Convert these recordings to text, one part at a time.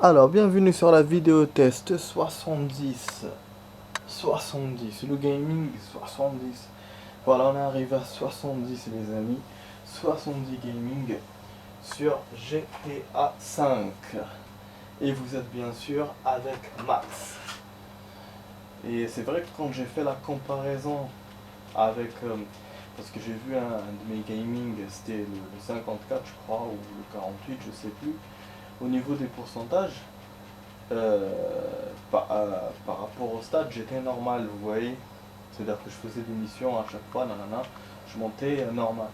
Alors, bienvenue sur la vidéo test 70. 70, le gaming 70. Voilà, on est arrivé à 70 les amis. 70 gaming sur GTA 5. Et vous êtes bien sûr avec Max. Et c'est vrai que quand j'ai fait la comparaison avec... parce que j'ai vu un de mes gaming, c'était le 54 je crois, ou le 48, je sais plus. Au niveau des pourcentages, par rapport au stade, j'étais normal, vous voyez. C'est-à-dire que je faisais des missions à chaque fois, nanana, je montais normal.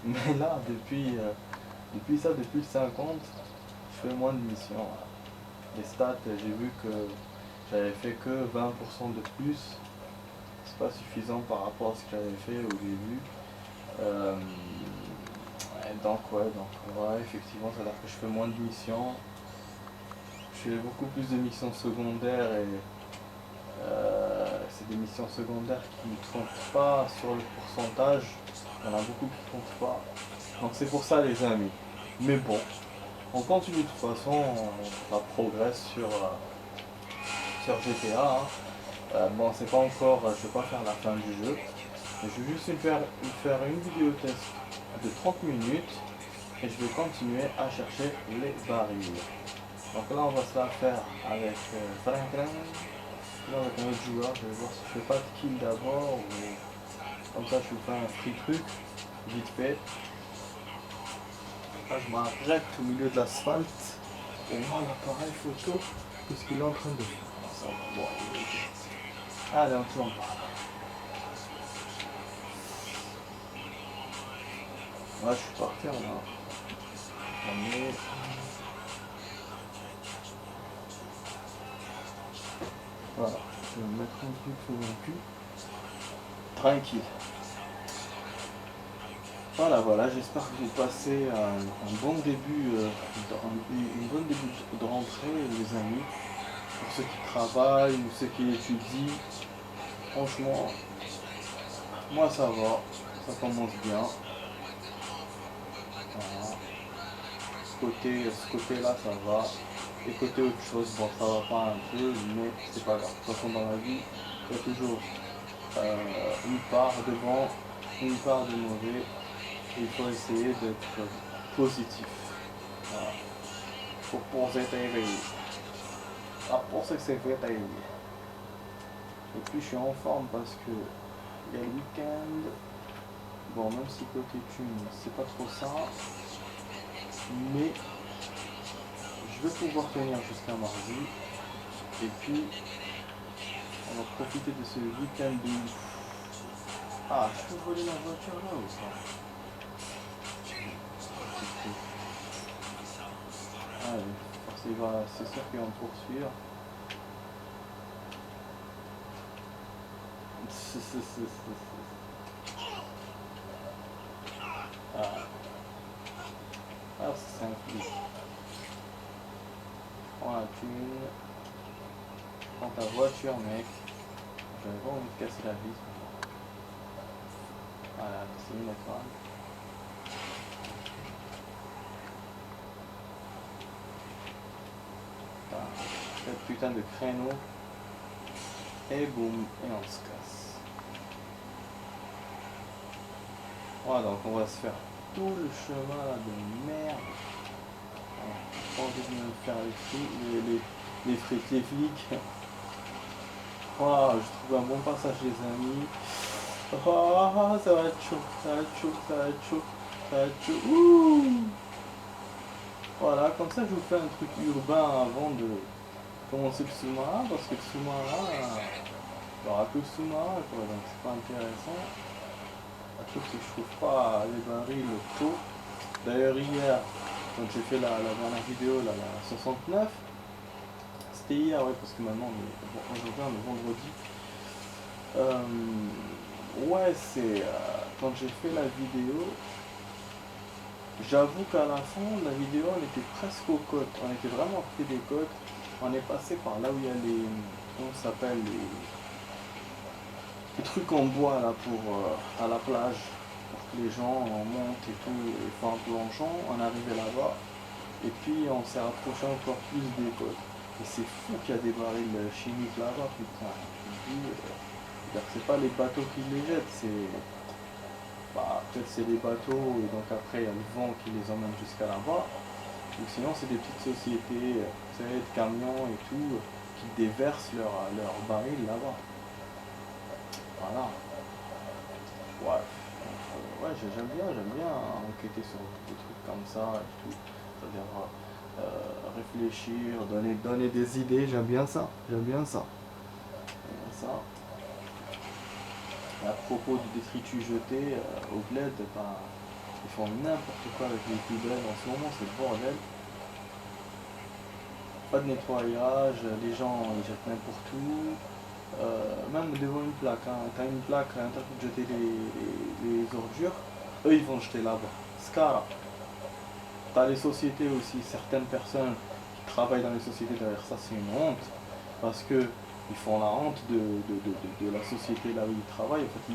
Mais là, depuis le 50, je fais moins de missions. Voilà. Les stats, j'ai vu que j'avais fait que 20% de plus. C'est pas suffisant par rapport à ce que j'avais fait au début. Euh, donc, effectivement, ça veut dire que je fais moins de missions. Je fais beaucoup plus de missions secondaires et c'est des missions secondaires qui ne comptent pas sur le pourcentage. Il y en a beaucoup qui ne comptent pas. Donc c'est pour ça les amis. Mais bon, on continue de toute façon, on progresse sur GTA. Hein. Bon, c'est pas encore, je vais pas faire la fin du jeu. Mais je vais juste faire une vidéo test de 30 minutes et je vais continuer à chercher les barils. Donc là on va se la faire avec Franklin. Là avec un autre joueur, je vais voir si je fais pas de kill d'abord ou comme ça je vous fais un free truc, vite fait. Là je m'arrête au milieu de l'asphalte pour voir l'appareil photo, qu'est-ce qu'il est en train de faire. Ça va, bon, allez on tourne. Là je suis par terre là. On est... Voilà, je vais me mettre un truc sur mon cul. Tranquille. Voilà, j'espère que vous passez un bon début, une bonne début de rentrée les amis. Pour ceux qui travaillent ou ceux qui étudient, franchement, moi ça va, ça commence bien. Voilà. Ce côté-là ça va. Et côté autre chose, bon ça va pas un peu, mais c'est pas grave. De toute façon dans la vie, il y a toujours une part de bon, une part de mauvais. Il faut essayer d'être positif. Voilà. Pour positiver. La positivité. Et puis je suis en forme parce que il y a le week-end. Bon, même si côté thune, c'est pas trop ça. Mais je vais pouvoir tenir jusqu'à mardi. Et puis, on va profiter de ce week-end de ouf. Ah, je peux voler la voiture là ou ça? Allez, c'est sûr qu'ils vont me poursuivre. Ah, c'est un flic. Prends la thune. Prends ta voiture, mec. J'avais pas envie de casser la vitre. Voilà, c'est une étoile. Cette putain de créneau. Et boum, et on se casse. Voilà, donc on va se faire tout le chemin là de merde. Voilà, pas envie de me faire les frites, les flics. Voilà, je trouve un bon passage les amis. Oh, ça va être chaud, ça va être chaud, ça va être chaud, ça va être chaud. Ouh. Voilà, comme ça je vous fais un truc urbain avant de commencer le sous-marin, parce que le sous-marin, il n'y aura que le sous-marin, quoi, donc c'est pas intéressant. Le truc c'est que je trouve pas les barils tôt. D'ailleurs hier, quand j'ai fait la dernière vidéo, là, la 69, c'était hier, ouais, parce que maintenant, aujourd'hui on est vendredi. Ouais, c'est quand j'ai fait la vidéo, j'avoue qu'à la fin, la vidéo, on était presque aux côtes. On était vraiment près des côtes. On est passé par là où il y a les... Comment ça s'appelle les trucs en bois là pour à la plage. Pour que les gens montent et tout et font un plongeon. On est arrivé là-bas. Et puis on s'est rapproché encore plus des côtes. Et c'est fou qu'il y a des barils chimiques là-bas, putain. Je me dis, c'est pas les bateaux qui les jettent, c'est. Bah, peut-être c'est des bateaux, et donc après il y a le vent qui les emmène jusqu'à là-bas. Ou sinon c'est des petites sociétés, vous savez, de camions et tout, qui déversent leur baril là-bas. Voilà. Ouais. Ouais, j'aime bien enquêter sur des trucs comme ça et tout. C'est-à-dire réfléchir, donner des idées, j'aime bien ça. J'aime bien ça. J'aime bien ça. Et à propos du détritus jeté au bled, ben, ils font n'importe quoi avec les poubelles. En ce moment, c'est le bordel. Pas de nettoyage, les gens ils jettent n'importe où. Même devant une plaque, hein. T'as une plaque, interdit de jeter les ordures, eux ils vont jeter là-bas. Scara. T'as les sociétés aussi, certaines personnes qui travaillent dans les sociétés derrière ça, c'est une honte. Parce que ils font la honte de la société là où ils travaillent. En fait,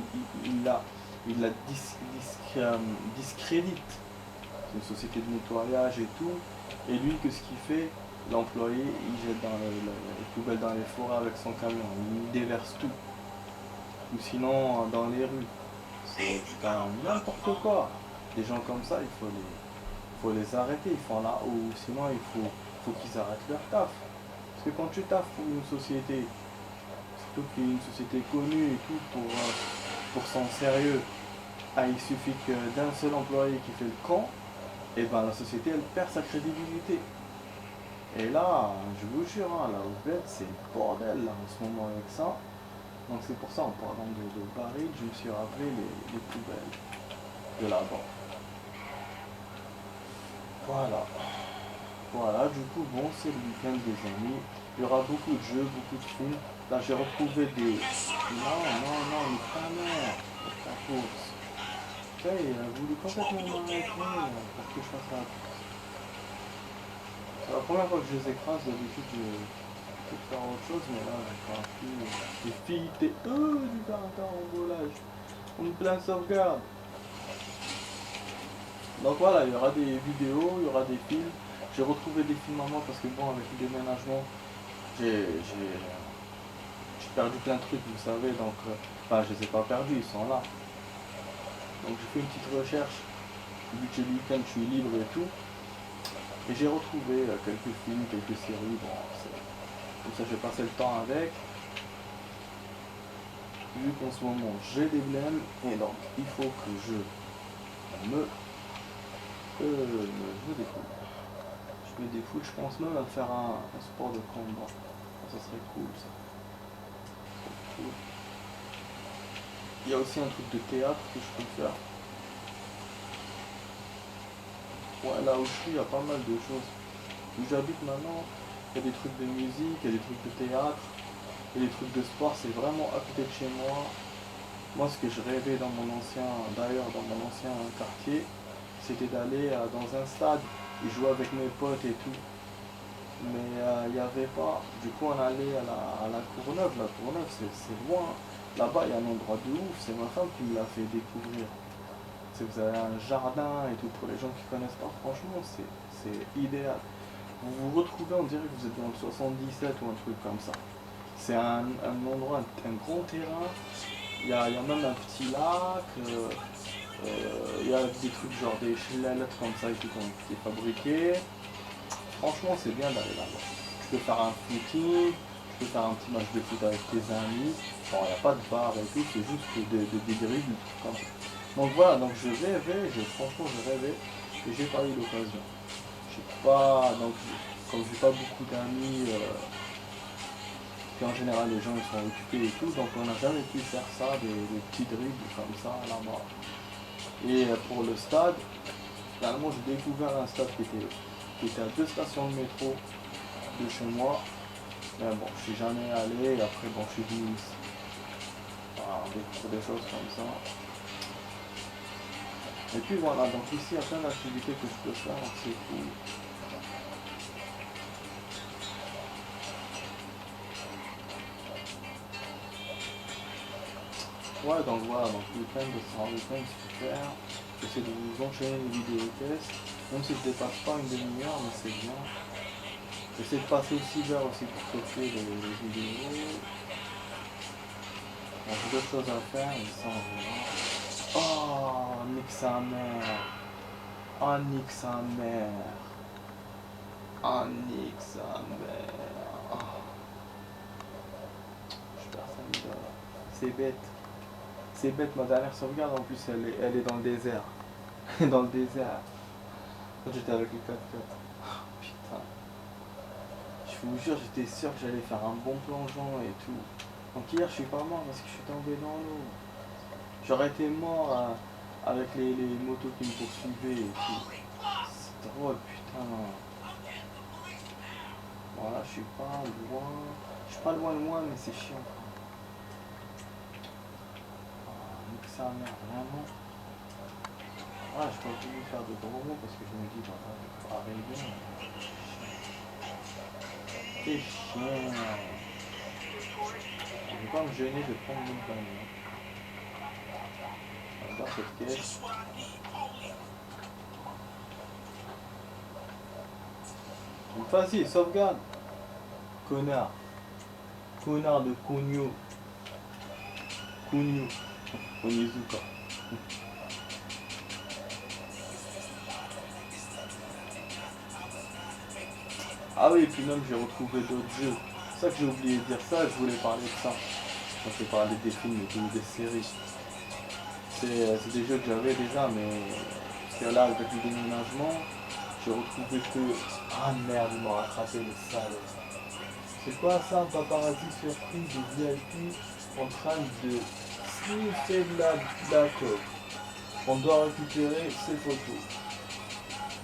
discrédite. C'est une société de nettoyage et tout. Et lui, qu'est-ce qu'il fait? L'employé, il jette dans les poubelles dans les forêts avec son camion. Il déverse tout. Ou sinon, dans les rues. C'est quand même n'importe quoi. Des gens comme ça, faut les arrêter. Ils font là. Ou sinon, faut qu'ils arrêtent leur taf. Parce que quand tu taffes pour une société, surtout qu'il y a une société connue et tout, pour son sérieux, ah, il suffit que d'un seul employé qui fait le camp, et ben la société elle perd sa crédibilité. Et là, je vous jure, hein, la Ouzbek, c'est le bordel là, en ce moment avec ça. Donc c'est pour ça, en parlant de barils, je me suis rappelé les poubelles de là-bas. Voilà. Voilà, du coup, bon, c'est le week-end des amis. Il y aura beaucoup de jeux, beaucoup de films. Là, j'ai retrouvé des... Non, mais ta mère, ta course. Ça, il a voulu complètement m'arrêter pour que je fasse la course. C'est la première fois que je les écrase, d'habitude, je peux faire autre chose, mais là, j'ai pas pu. Les filles, t'es du caractère en volage. On est plein de sauvegarde. Donc voilà, il y aura des vidéos, il y aura des films. J'ai retrouvé des films à moi parce que bon, avec le déménagement, j'ai perdu plein de trucs, vous savez, donc enfin je les ai pas perdus, ils sont là. Donc j'ai fait une petite recherche, vu que j'ai le week-end, je suis libre et tout. Et j'ai retrouvé quelques films, quelques séries, bon, comme ça j'ai passé le temps avec. Vu qu'en ce moment j'ai des blèmes, et donc il faut que je me défoule. Je me défoule, je pense même à faire un sport de combat. Ça serait cool ça. Cool. Il y a aussi un truc de théâtre que je peux faire. Ouais, là où je suis, il y a pas mal de choses. Où j'habite maintenant, il y a des trucs de musique, il y a des trucs de théâtre, il y a des trucs de sport, c'est vraiment à côté de chez moi. Moi, ce que je rêvais dans mon ancien quartier, c'était d'aller dans un stade et jouer avec mes potes et tout. Mais il n'y avait pas. Du coup, on allait à la Courneuve. La Courneuve, c'est loin. Là-bas, il y a un endroit de ouf. C'est ma femme qui me l'a fait découvrir. Vous avez un jardin et tout. Pour les gens qui ne connaissent pas, franchement, c'est idéal. Vous vous retrouvez, on dirait que vous êtes dans le 77 ou un truc comme ça. C'est un endroit, un grand terrain. Il y a même un petit lac. Il y a des trucs genre des chalets comme ça et tout qui est fabriqué. Franchement, c'est bien d'aller là-bas. Tu peux faire un footing, tu peux faire un petit match de foot avec tes amis. Bon, il n'y a pas de bar et tout, c'est juste des dribbles, comme ça. Donc voilà, donc je rêvais, franchement je rêvais, et j'ai pas eu l'occasion. J'ai pas, donc comme j'ai pas beaucoup d'amis, puis en général les gens ils sont occupés et tout, donc on n'a jamais pu faire ça, des petits dribbles comme ça là-bas. Et pour le stade, finalement j'ai découvert un stade qui était à 2 stations de métro de chez moi. Mais bon, je suis jamais allé et après bon, je suis venu ici. Voilà, on découvre des choses comme ça. Et puis voilà, donc ici il y a plein d'activités que je peux faire, donc c'est cool. Ouais, donc voilà, donc le week-end, c'est un week-end super. J'essaie de vous enchaîner les vidéos tests. Même si je dépasse pas une demi-heure, mais c'est bien. J'essaie de passer au cyber aussi pour tester les vidéos. Bon, j'ai d'autres choses à faire, mais ça on verra. Oh, nique sa mère. Oh, nique sa mère. Oh, nique sa mère. Oh. Je perds 5 000 $. C'est bête. C'est bête, ma dernière sauvegarde en plus elle est dans le désert. Dans le désert. Quand j'étais avec le 4x4. Oh, putain. Je vous jure, j'étais sûr que j'allais faire un bon plongeon et tout. Donc hier je suis pas mort parce que je suis tombé dans l'eau. J'aurais été mort avec les motos qui me poursuivaient et tout. C'est drôle, putain. Voilà, je suis pas loin. Je suis pas loin, mais c'est chiant. Nique sa mère, vraiment. Ah, je peux pas voulu faire de gros mots parce que je me dis, voilà, je vais pas arriver. C'est chiant. Je vais pas me gêner de prendre mon panier. J'adore cette caisse. Donc vas-y, sauvegarde. Connard. Connard de Kunio. Kunio. Onizuka. Ah oui, et puis même j'ai retrouvé d'autres jeux. C'est ça que j'ai oublié de dire ça, je voulais parler de ça. Quand je parlais des films et tout, des séries. C'est des jeux que j'avais déjà, mais parce que là, avec le déménagement, j'ai retrouvé que... Ah merde, il m'a rattrapé le sale. C'est quoi ça, un paparazzi surpris de VIP en train de sniffer de la coke. On doit récupérer ses photos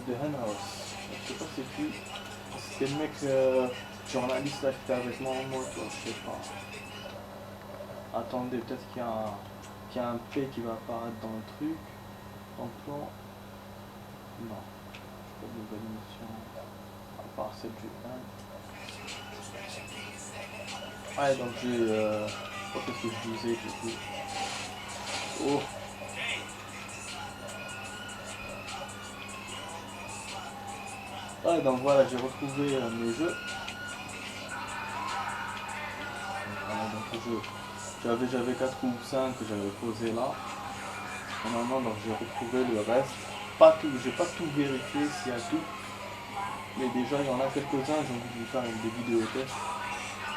de Henhouse. Je sais pas c'est qui. C'était le mec journaliste là qui était avec moi en moto, je sais pas. Attendez, peut-être qu'il y a un P qui va apparaître dans le truc. Dans le plan. Non. Pas de nouvelle mission. À part celle du 1. Ouais, donc j'ai... qu'est-ce que je disais du coup. Oh. Ouais, donc voilà, j'ai retrouvé mes jeux. Donc j'avais 4 ou 5 que j'avais posé là. Et maintenant, donc j'ai retrouvé le reste. Pas tout, j'ai pas tout vérifié s'il y a tout. Mais déjà, il y en a quelques-uns, j'ai envie de vous faire des vidéos tests.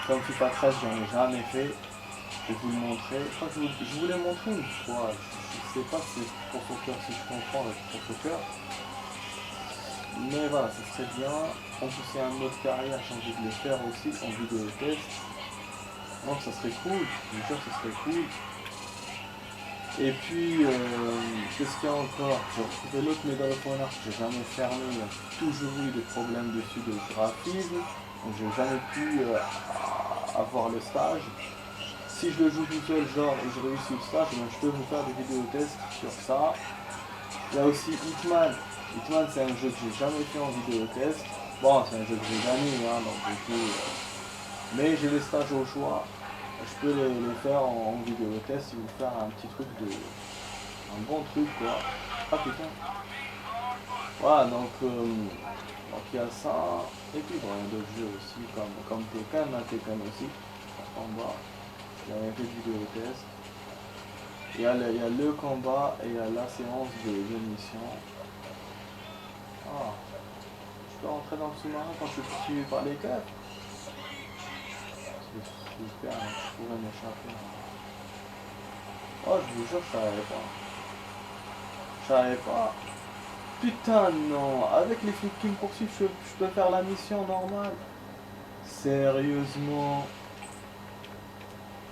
Comme FIFA 13, j'en ai jamais fait. Je vais vous le montrer. Je crois que je vous l'ai montré une fois. Je sais pas si c'est pour son cœur, si je comprends avec pour son cœur. Mais voilà, ça serait bien. En plus, c'est un mode carrière, j'ai envie de le faire aussi en vidéo test. Donc ça serait cool, je vous jure, ça serait cool. Et puis, qu'est-ce qu'il y a encore? J'ai retrouvé l'autre Medal of Honor que j'ai jamais fermé. Il y a toujours eu des problèmes dessus de graphisme. Donc j'ai jamais pu avoir le stage. Si je le joue tout seul, genre, et je réussis le stage, ben, je peux vous faire des vidéos tests sur ça. Il y a aussi Hitman. Hitman, c'est un jeu que j'ai jamais fait en vidéo test. Bon, c'est un jeu que j'ai gagné, hein, donc du coup... mais j'ai les stages au choix. Je peux les faire en vidéo test et vous faire un petit truc de... un bon truc, quoi. Ah putain. Voilà, donc il y a ça. Et puis bon, il y a d'autres jeux aussi, comme Tekken, Tekken aussi. En bas, il y a un peu de vidéo test. Il y a le combat et il y a la séance de mission. Ah, je peux rentrer dans le sous-marin quand je suis poursuivi par les keufs. C'est super, je pourrais m'échapper. Oh, je vous jure, je savais pas. Je savais pas. Putain, non. Avec les flics qui me poursuivent, je peux faire la mission normale. Sérieusement.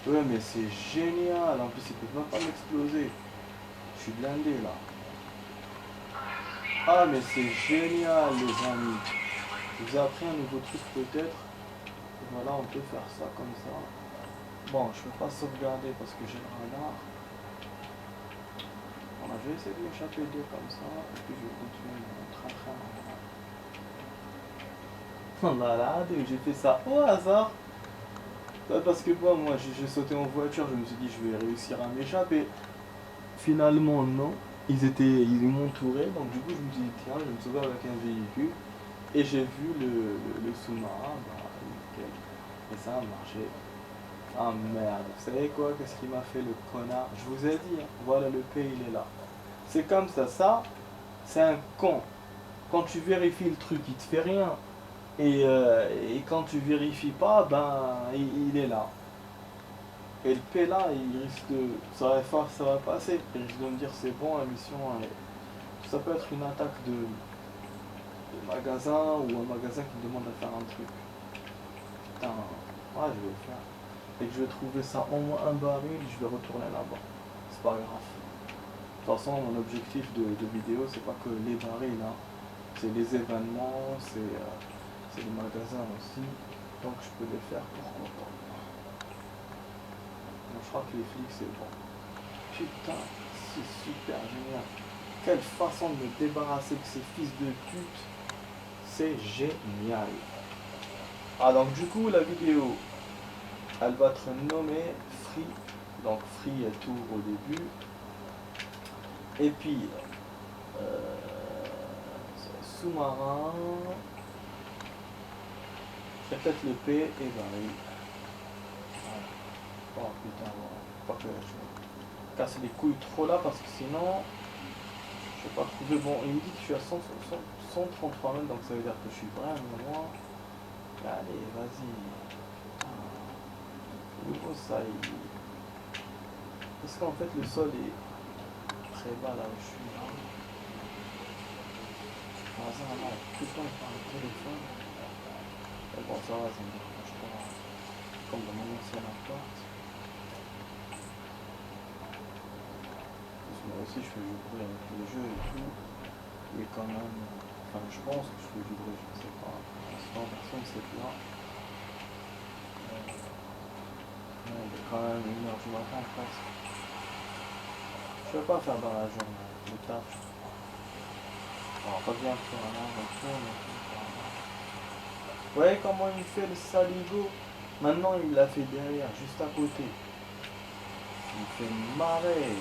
Ouais, mais c'est génial. En plus, ils peuvent même pas m'exploser. Je suis blindé là. Ah, mais c'est génial, les amis. Je vous ai appris un nouveau truc peut-être. Voilà, on peut faire ça comme ça. Bon, je peux pas sauvegarder parce que j'ai le radar. Voilà, je vais essayer de m'échapper deux comme ça. Et puis je vais continuer mon train-train. Voilà, j'ai fait ça au hasard. Parce que bon, moi j'ai sauté en voiture, je me suis dit je vais réussir à m'échapper. Finalement non. ils m'entouraient, donc du coup je me dis tiens, je vais me sauver avec un véhicule. Et j'ai vu le sous-marin, bah, nickel. Et ça a marché. Ah merde, vous savez quoi, qu'est-ce qu'il m'a fait le connard? Je vous ai dit, hein, voilà le P, il est là. C'est comme ça, c'est un con. Quand tu vérifies le truc, il te fait rien. Et quand tu vérifies pas, ben il est là. Et le P là, il risque de. Ça va passer. Il risque de me dire c'est bon, la mission. Ça peut être une attaque de magasin ou un magasin qui me demande de faire un truc. Putain, ouais, je vais le faire. Et que je vais trouver ça au moins un baril, je vais retourner là-bas. C'est pas grave. De toute façon, mon objectif de vidéo, c'est pas que les barils, hein. C'est les événements, c'est les magasins aussi. Donc je peux les faire, pourquoi pas. Donc, je crois que les flics, c'est bon. Putain, c'est super génial. Quelle façon de me débarrasser de ces fils de pute. C'est génial. Ah, donc du coup, la vidéo, elle va être nommée Free. Donc Free est tout au début. Et puis, euh, sous-marin. Et peut-être le P et baril. Voilà. Oh putain, bon, pas que je me casse les couilles trop là parce que sinon, je vais pas trouver. Bon, il me dit que je suis à 133 mètres, donc ça veut dire que je suis vraiment loin. Allez, vas-y. Nouveau ça, parce qu'en fait le sol est très bas là où je suis. Par hasard, là, tout le temps par le téléphone. Mais bon, ça va, ça me dérange pas. Comme dans mon ancien appart. Moi aussi, je fais du bruit avec le jeu et tout. Mais quand même, enfin, je pense que je fais du bruit, je ne sais pas. Pour l'instant, personne ne sait là. Il est quand même 1h du matin presque. Je ne vais pas faire dans la journée, le taf. On revient sur un an, on tourne. Vous voyez comment il fait le saligo? Maintenant, il l'a fait derrière, juste à côté. Il fait marrer.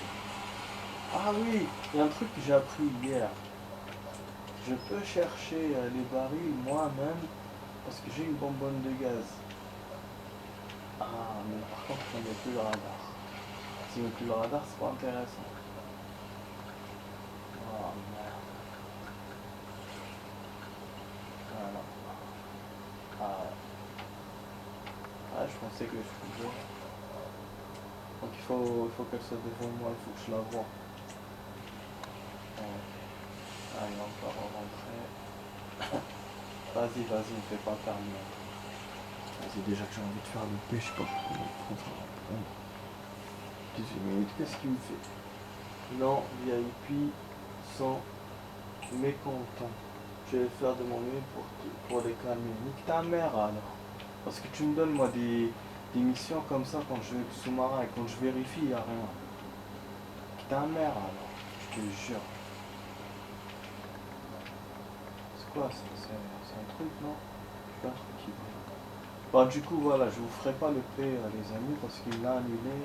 Ah oui, il y a un truc que j'ai appris hier. Je peux chercher les barils moi-même parce que j'ai une bonbonne de gaz. Ah, mais par contre, je ne mets plus le radar. Si je mets plus le radar, c'est pas intéressant. Oh merde. Voilà. Ah, ah, je pensais que je pouvais. Donc il faut qu'elle soit devant moi, il faut que je la voie. Ok. Ah, il va encore rentrer. Vas-y, vas-y, ne fais pas terminer. Vas-y, déjà que j'ai envie de faire le P, je sais pas pourquoi ça va prendre 18 minutes. Qu'est-ce qu'il me fait? Non, VIP sont mécontents. Je vais faire de mon mieux pour les calmer. Nique ta mère alors. Parce que tu me donnes moi des missions comme ça quand je vais le sous-marin et quand je vérifie, il n'y a rien. Nique ta mère alors. Je te jure. C'est quoi ça? C'est un truc, non? C'est pas un truc qui brille. Bah du coup voilà, je vous ferai pas le P les amis parce qu'il l'a annulé.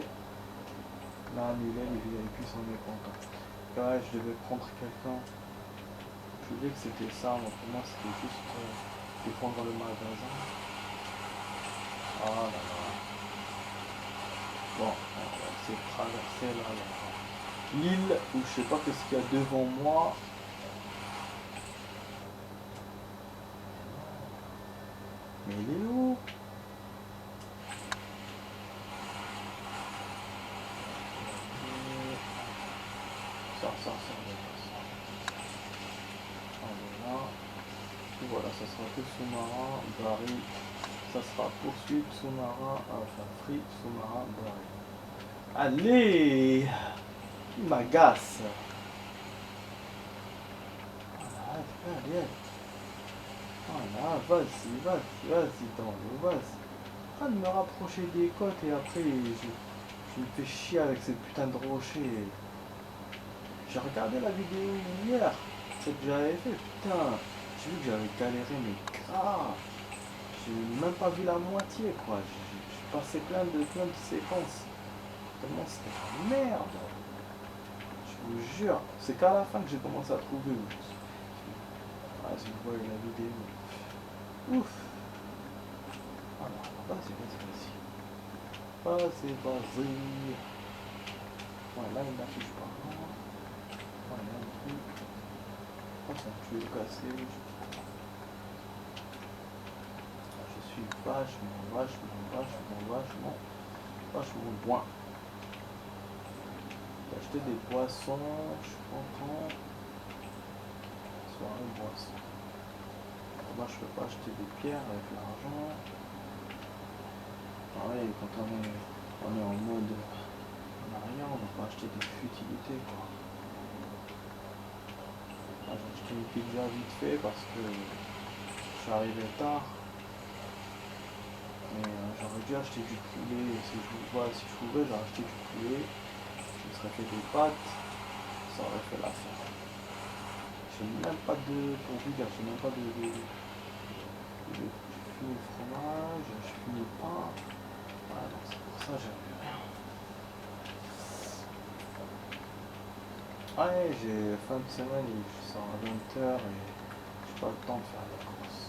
Là, annulé, les VIP sont mécontents. Ouais, je devais prendre quelqu'un. Je voulais que c'était ça, mais pour moi c'était juste défendre le magasin. Ah là là. Bon, on va essayer de traverser là. L'île où je sais pas qu'est-ce qu'il y a devant moi. Mais il est où? Ça. Voilà. Et voilà, ça sera que sous-marin, baril. Ça sera poursuite, sous-marin, enfin free, sous-marin, baril. Allez! Il m'agace! Allez. Voilà, vas-y, dans le vas-y. Arrête de me rapprocher des côtes et après je me fais chier avec ces putains de rochers. J'ai regardé la vidéo hier, celle que j'avais fait, putain, j'ai vu que j'avais galéré mais grave. J'ai même pas vu la moitié quoi. J'ai passé plein de séquences. Tellement c'était la merde. Je vous jure, c'est qu'à la fin que j'ai commencé à trouver. Ah, si vous voyez la vidéo. Ouf. Alors, vas-y. Vas-y. Ouais, là, il n'affiche pas. Ouais, il y a un truc. Oh, ça je vais le casser. Je suis vachement loin. J'ai acheté des poissons, je suis content. Soirée boisson. Moi, je peux pas acheter des pierres avec l'argent. Ah ouais, quand on est en mode en arrière, on va pas acheter des futilités, quoi. Là, j'ai acheté une pizza vite fait parce que je suis arrivé tard. Mais j'aurais dû acheter du poulet. Si je pouvais, j'aurais acheté du poulet. Je me serais fait des pâtes. Ça aurait fait l'affaire. J'ai même pas pour vous dire, j'ai même pas j'ai fini le fromage, j'ai fini le pain. Voilà, donc c'est pour ça que j'avais rien. Ah ouais, j'ai fin de semaine, je sors à 20h et j'ai pas le temps de faire les courses.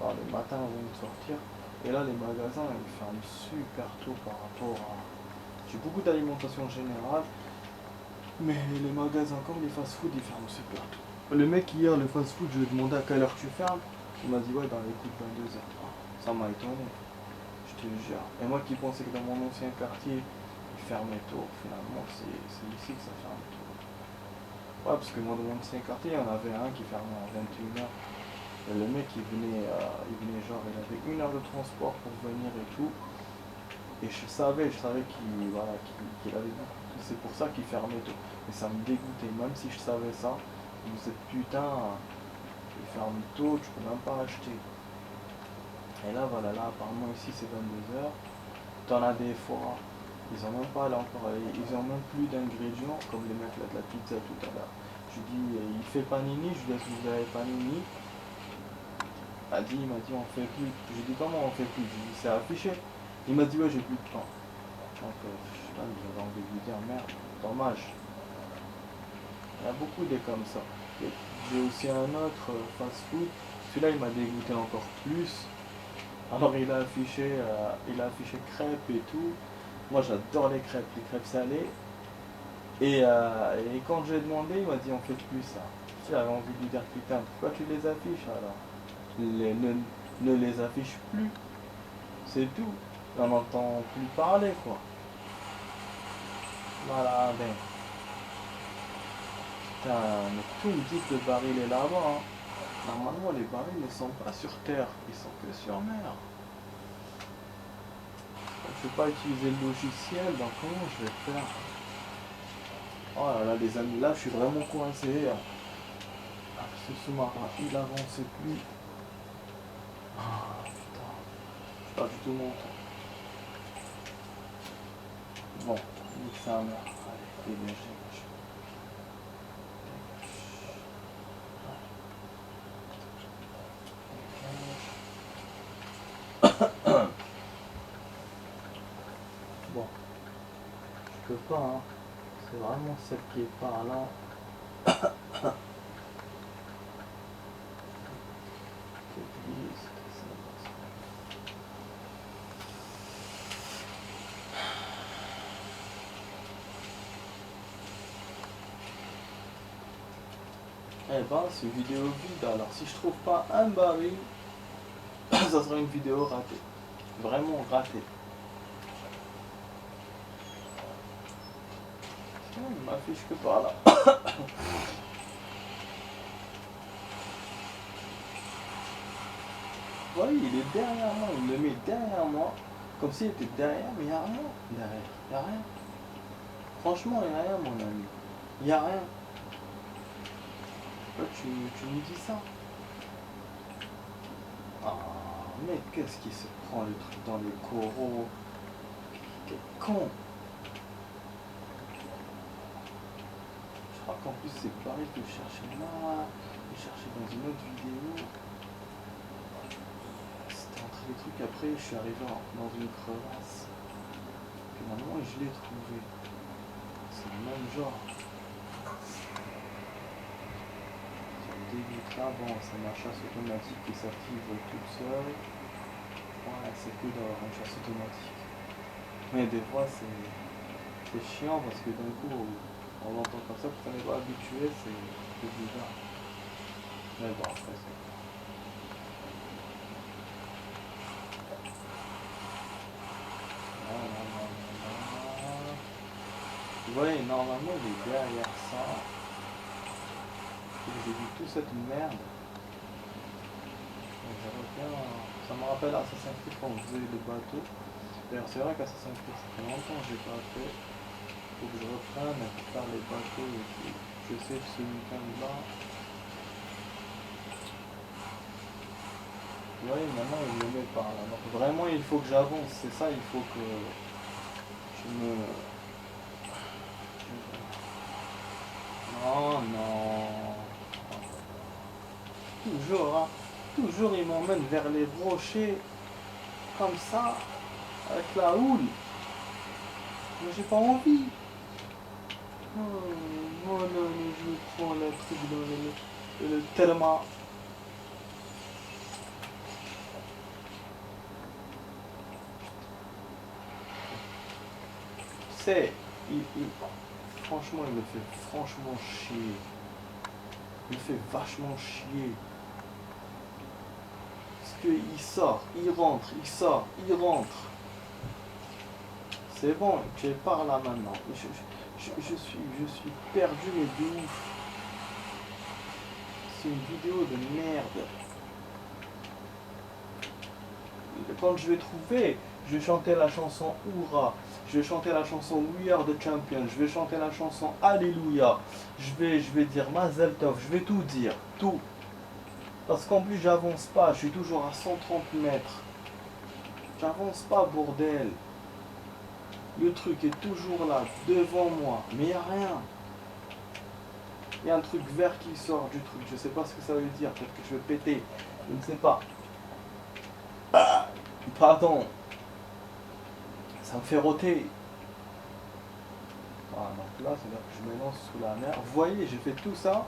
Alors, le matin avant de sortir. Et là, les magasins, ils ferment super tôt par rapport à... J'ai beaucoup d'alimentation générale, mais les magasins comme les fast-food, ils ferment super tôt. Le mec hier, le fast-food, je lui ai demandé à quelle heure tu fermes. Il m'a dit ouais, dans les coups de 22h. Ça m'a étonné, je te jure. Et moi qui pensais que dans mon ancien quartier, il fermait tôt, finalement c'est ici que ça ferme tôt. Ouais, parce que moi dans mon ancien quartier, il y en avait un qui fermait à 21h. Et le mec il venait genre, il avait 1 heure de transport pour venir et tout. Et je savais qu'il avait beaucoup. C'est pour ça qu'il fermait tôt. Mais ça me dégoûtait, même si je savais ça. Je me disais putain, il ferme tôt, tu peux même pas acheter. Et là voilà, là apparemment ici c'est 22h. T'en as des fois, ils ont même pas là encore, ils ont même plus d'ingrédients, comme les mecs là de la pizza tout à l'heure. Je lui dis, il fait panini, je lui dis, vous avez panini. Il m'a dit on fait plus. Je lui ai dit comment on fait plus? Je lui ai dit c'est affiché. Il m'a dit ouais j'ai plus de temps. Donc là j'avais envie de lui dire merde, dommage. Il y a beaucoup des comme ça. J'ai aussi un autre fast-food. Celui-là il m'a dégoûté encore plus. Alors il a affiché crêpes et tout. Moi j'adore les crêpes salées. Et quand j'ai demandé, il m'a dit on fait plus ça. J'avais envie de lui dire putain, pourquoi tu les affiches alors? Ne les affiche plus. C'est tout. On n'entend plus parler quoi. Voilà, ben. Putain, mais tout me dit que le baril est là-bas. Hein. Normalement les barils ne sont pas sur terre, ils sont que sur mer. Je ne vais pas utiliser le logiciel, donc comment je vais faire? Oh là là les amis, là je suis vraiment coincé. Ce sous-marin, il avançait plus. Ah putain, je pas du tout mon temps. Bon, nique sa mère. Allez, dégagez. Bon, je peux pas, hein. C'est vraiment celle qui est par là. Eh ben, c'est une vidéo vide. Alors, si je trouve pas un baril, ça sera une vidéo ratée. Vraiment ratée. Il m'affiche que par là. Vous voyez, il est derrière moi. Il me met derrière moi. Comme s'il était derrière, mais il n'y a rien derrière. Il n'y a rien. Franchement, il n'y a rien, mon ami. Il n'y a rien. Pourquoi tu me dis ça? Ah, mais qu'est-ce qui se prend le truc dans les coraux? Quel con! Je crois qu'en plus c'est pareil que je cherchais là, je cherchais dans une autre vidéo. C'était entre les trucs, après je suis arrivé dans une crevasse. Finalement je l'ai trouvé. C'est le même genre. des vitres là, bon, c'est ma chasse automatique qui s'active toute seule. Ouais, c'est cool d'avoir une chasse automatique. Mais des fois, c'est chiant parce que d'un coup, on l'entend comme ça, quand on n'est pas habitué, c'est bizarre. Mais bon, après, c'est... Vous voyez, normalement, il est derrière ça. J'ai vu toute cette merde. Donc, je reviens. Ça me rappelle Assassin's Creed quand on faisait le bateau. D'ailleurs, c'est vrai qu'Assassin's Creed, ça fait longtemps que j'ai pas fait. Faut que je reprenne à faire les bateaux aussi. Je sais que ce week-end-là. Vous voyez, maintenant, il me met par là. Donc, vraiment, il faut que j'avance. C'est ça, il faut que je me. Oh non. Toujours, hein. Toujours, il m'emmène vers les rochers. Comme ça. Avec la houle. Mais j'ai pas envie. Oh non, je me prends le truc dans le therma. C'est. Franchement, il me fait franchement chier. Il me fait vachement chier. Parce qu'il sort, il rentre, il sort, il rentre. C'est bon, tu es par là maintenant. Je suis perdu, mais de ouf. C'est une vidéo de merde. Quand je vais trouver, je vais chanter la chanson Hourra. Je vais chanter la chanson We Are the Champion. Je vais chanter la chanson Alléluia. Je vais dire Mazel Tov. Je vais tout dire. Tout. Parce qu'en plus, j'avance pas. Je suis toujours à 130 mètres. J'avance pas, bordel. Le truc est toujours là, devant moi. Mais il n'y a rien. Il y a un truc vert qui sort du truc. Je sais pas ce que ça veut dire. Peut-être que je vais péter. Je ne sais pas. Pardon. Ça me fait roter. Voilà, donc là, c'est-à-dire que je me lance sous la mer. Vous voyez, j'ai fait tout ça.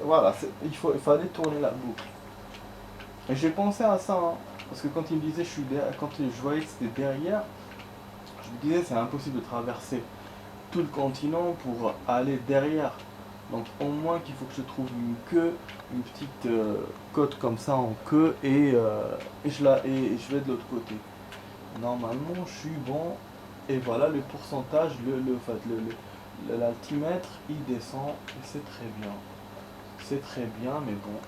Voilà, il fallait tourner la boucle. Et j'ai pensé à ça, hein, parce que quand il me disait, quand je voyais que c'était derrière, je me disais, c'est impossible de traverser tout le continent pour aller derrière. Donc au moins qu'il faut que je trouve une queue, une petite côte comme ça en queue, et je vais de l'autre côté. Normalement, je suis bon. Et voilà le pourcentage, l'altimètre, il descend, et c'est très bien. C'est très bien, mais bon,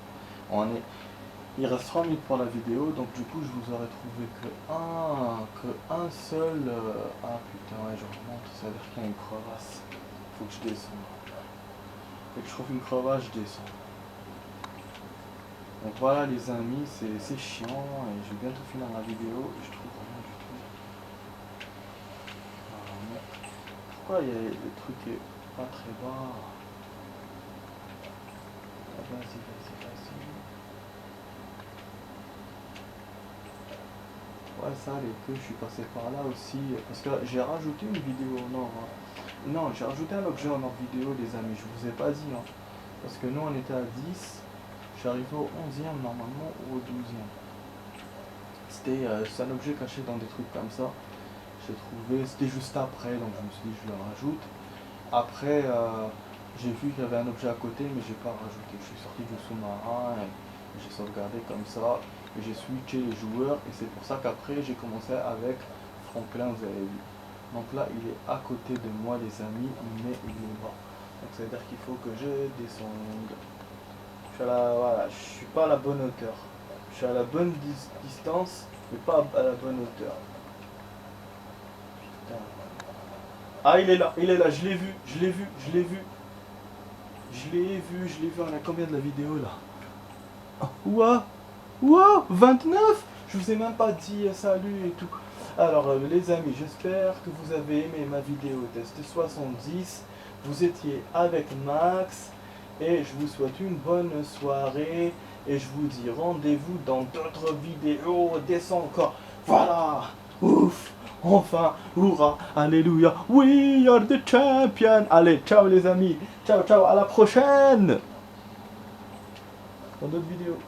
il reste 3 minutes pour la vidéo, donc du coup, je vous aurais trouvé que un seul... ah putain, ouais, je remonte, ça veut dire qu'il y a une crevasse. Faut que je descende. Dès que je trouve une crevasse, je descends. Donc voilà les amis, c'est chiant, et je vais bientôt finir la vidéo, et je trouve rien du tout. Pourquoi il y a le truc est pas très bas? Vas-y. Ouais, ça, les queues, je suis passé par là aussi. Parce que j'ai rajouté une vidéo au nord. Hein. Non, j'ai rajouté un objet en nord vidéo, les amis. Je vous ai pas dit. Hein. Parce que nous, on était à 10. Je suis arrivé au 11e normalement ou au 12e. C'est un objet caché dans des trucs comme ça. J'ai trouvé, c'était juste après, donc je me suis dit je le rajoute. Après, j'ai vu qu'il y avait un objet à côté, mais j'ai pas rajouté. Je suis sorti du sous-marin et j'ai sauvegardé comme ça. Et j'ai switché les joueurs, et c'est pour ça qu'après j'ai commencé avec Franklin, vous avez vu. Donc là, il est à côté de moi, les amis, mais il est bas. Donc ça veut dire qu'il faut que je descende. Voilà, je suis pas à la bonne hauteur. Je suis à la bonne distance, mais pas à la bonne hauteur. Putain. Ah, il est là, je l'ai vu. Je l'ai vu, on a combien de la vidéo là? Ouah, 29. Je vous ai même pas dit salut et tout. Alors les amis, j'espère que vous avez aimé ma vidéo test 70. Vous étiez avec Max. Et je vous souhaite une bonne soirée. Et je vous dis rendez-vous dans d'autres vidéos. Descends encore. Voilà. Ouf. Enfin. Hurrah. Alléluia. We are the champion. Allez, ciao les amis. Ciao, à la prochaine. dans d'autres vidéos.